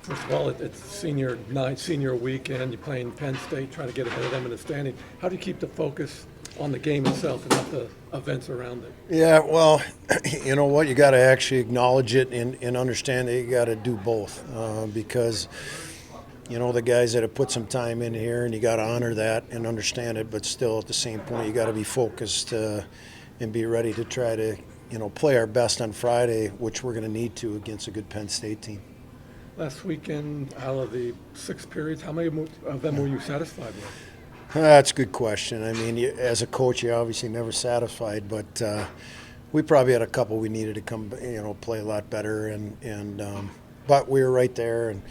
First of all, it's senior night, senior weekend. You're playing Penn State, trying to get ahead of them in the standing. How do you keep the focus on the game itself and not the events around it? Yeah, well, you know what? You got to actually acknowledge it and understand that you got to do both because, you know, the guys that have put some time in here, and you got to honor that and understand it, but still at the same point, you got to be focused and be ready to try to, you know, play our best on Friday, which we're going to need to against a good Penn State team. Last weekend, out of the 6 periods, how many of them were you satisfied with? That's a good question. I mean, as a coach, you're obviously never satisfied, but we probably had a couple we needed to come, you know, play a lot better, but we were right there, and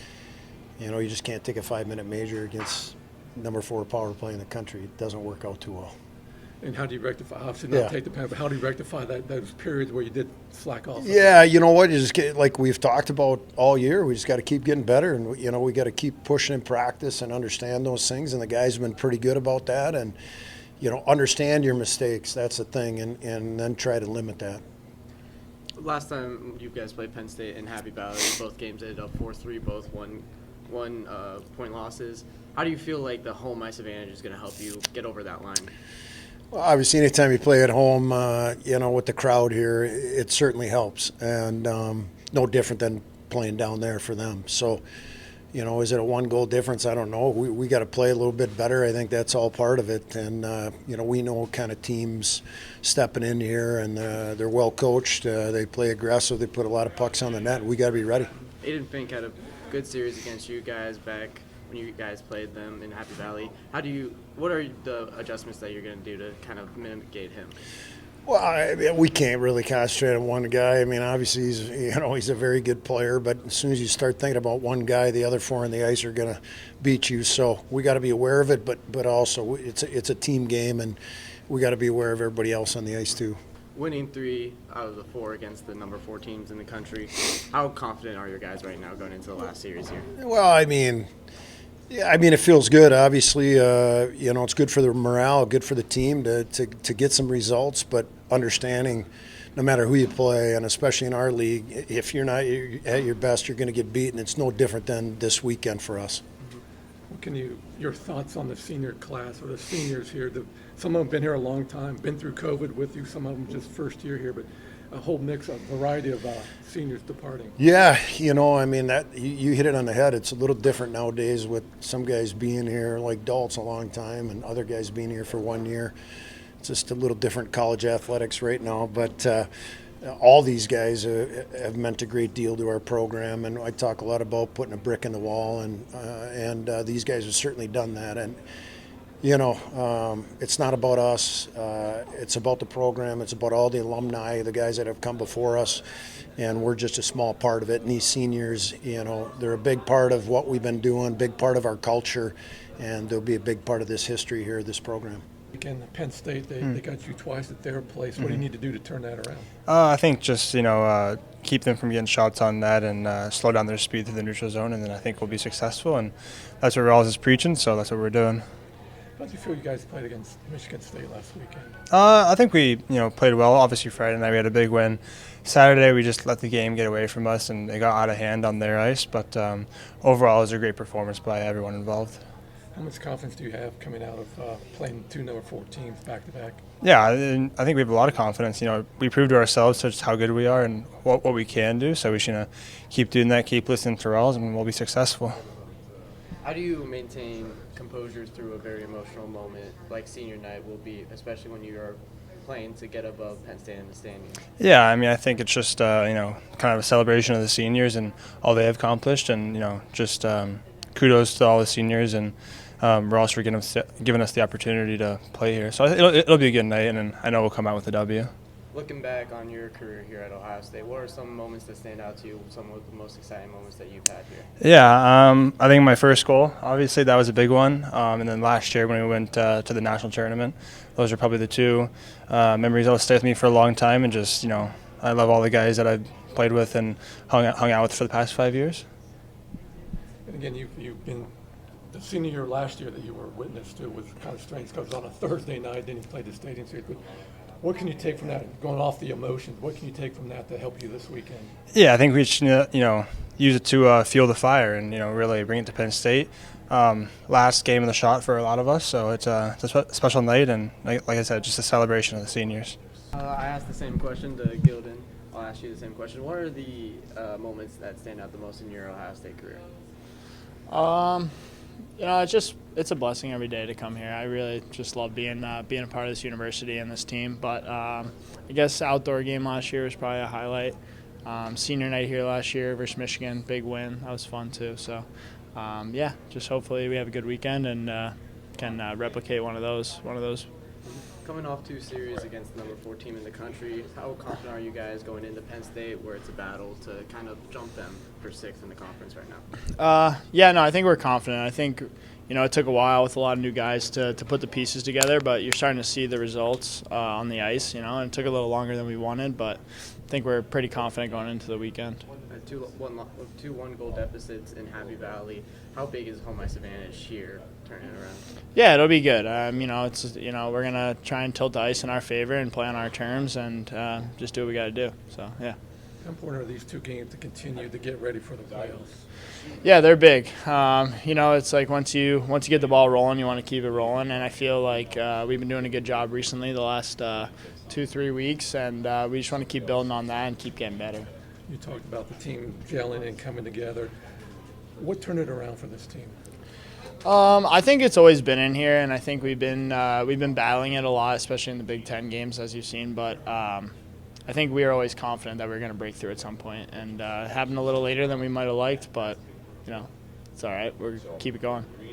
you know, you just can't take a 5-minute major against number 4 power play in the country. It doesn't work out too well. And how do you rectify? Obviously, not take the pen, but how do you rectify those periods where you did slack off? Yeah, you know what? You just get, like we've talked about all year, we just got to keep getting better, and you know, we got to keep pushing in practice and understand those things. And the guys have been pretty good about that. And you know, understand your mistakes. That's the thing, and then try to limit that. Last time you guys played Penn State in Happy Valley, both games ended up 4-3, both one point losses. How do you feel like the home ice advantage is going to help you get over that line? Well, obviously, anytime you play at home, you know, with the crowd here, it certainly helps, and no different than playing down there for them. So, you know, is it a 1-goal difference? I don't know. We got to play a little bit better. I think that's all part of it, and you know, we know what kind of teams stepping in here, and they're well coached. They play aggressive. They put a lot of pucks on the net. We got to be ready. Aiden Fink had a good series against you guys back when you guys played them in Happy Valley. What are the adjustments that you're going to do to kind of mitigate him? Well, we can't really concentrate on one guy. I mean, obviously, he's a very good player, but as soon as you start thinking about one guy, the other 4 on the ice are going to beat you. So we got to be aware of it, but also it's a team game, and we got to be aware of everybody else on the ice too. Winning 3 out of the 4 against the number 4 teams in the country, how confident are your guys right now going into the last series here? Well, I mean, it feels good. Obviously, you know, it's good for the morale, good for the team to get some results. But understanding, no matter who you play, and especially in our league, if you're not at your best, you're going to get beaten. It's no different than this weekend for us. Your thoughts on the senior class or the seniors here? Some of them have been here a long time, been through COVID with you. Some of them just first year here, but a whole mix, a variety of seniors departing. Yeah, you know, I mean, that you hit it on the head. It's a little different nowadays with some guys being here, like Dalt's a long time, and other guys being here for 1 year. It's just a little different college athletics right now, but all these guys have meant a great deal to our program, and I talk a lot about putting a brick in the wall, and these guys have certainly done that. And you know, it's not about us. It's about the program. It's about all the alumni, the guys that have come before us, and we're just a small part of it. And these seniors, you know, they're a big part of what we've been doing, big part of our culture, and they'll be a big part of this history here, this program. Again, Penn State, they got you twice at their place. What do you need to do to turn that around? I think just, you know, keep them from getting shots on net and slow down their speed through the neutral zone, and then I think we'll be successful. And that's what Rawls is preaching, so that's what we're doing. How do you feel you guys played against Michigan State last weekend? I think we, you know, played well. Obviously, Friday night we had a big win. Saturday we just let the game get away from us, and they got out of hand on their ice. But overall, it was a great performance by everyone involved. How much confidence do you have coming out of playing 2 number 4 teams back to back? Yeah, I think we have a lot of confidence. You know, we proved to ourselves just how good we are and what we can do. So we should keep doing that, keep listening to Rawls, and we'll be successful. How do you maintain composure through a very emotional moment like senior night will be, especially when you are playing to get above Penn State in the standings? Yeah, I mean, I think it's just, you know, kind of a celebration of the seniors and all they have accomplished, and, you know, just kudos to all the seniors and Ross for giving us the opportunity to play here. So it'll be a good night, and I know we'll come out with a W. Looking back on your career here at Ohio State, what are some moments that stand out to you, some of the most exciting moments that you've had here? Yeah, I think my first goal, obviously, that was a big one. And then last year when we went to the national tournament, those are probably the 2 memories that will stay with me for a long time. And just, you know, I love all the guys that I've played with and hung out with for the past 5 years. And again, you've been the senior year last year that you were witness to was kind of strange because on a Thursday night, then you played the Stadium Series. But What can you take from that? Going off the emotions, what can you take from that to help you this weekend? Yeah, I think we should, use it to fuel the fire and, really bring it to Penn State. Last game of the shot for a lot of us, so it's a special night, and like I said, just a celebration of the seniors. I asked the same question to Gildan. I'll ask you the same question. What are the moments that stand out the most in your Ohio State career? It's a blessing every day to come here. I really just love being a part of this university and this team. But I guess outdoor game last year was probably a highlight. Senior night here last year versus Michigan, big win. That was fun too. So just hopefully we have a good weekend and can replicate one of those. Coming off 2 series against the number 4 team in the country, how confident are you guys going into Penn State, where it's a battle to kind of jump them for 6th in the conference right now? I think we're confident. I think it took a while with a lot of new guys to put the pieces together, but you're starting to see the results on the ice. And it took a little longer than we wanted, but I think we're pretty confident going into the weekend. 2-1 goal deficits in Happy Valley. How big is home ice advantage here, turning it around? Yeah, it'll be good. We're gonna try and tilt the ice in our favor and play on our terms and just do what we got to do. So yeah. How important are these 2 games to continue to get ready for the playoffs? Yeah, they're big. It's like once you get the ball rolling, you want to keep it rolling, and I feel like we've been doing a good job recently the last 2-3 weeks, and we just want to keep building on that and keep getting better. You talked about the team gelling and coming together. What turned it around for this team? I think it's always been in here, and I think we've been battling it a lot, especially in the Big Ten games, as you've seen. But I think we were always confident that we were going to break through at some point, and it happened a little later than we might have liked. But it's all right. We'll keep it going.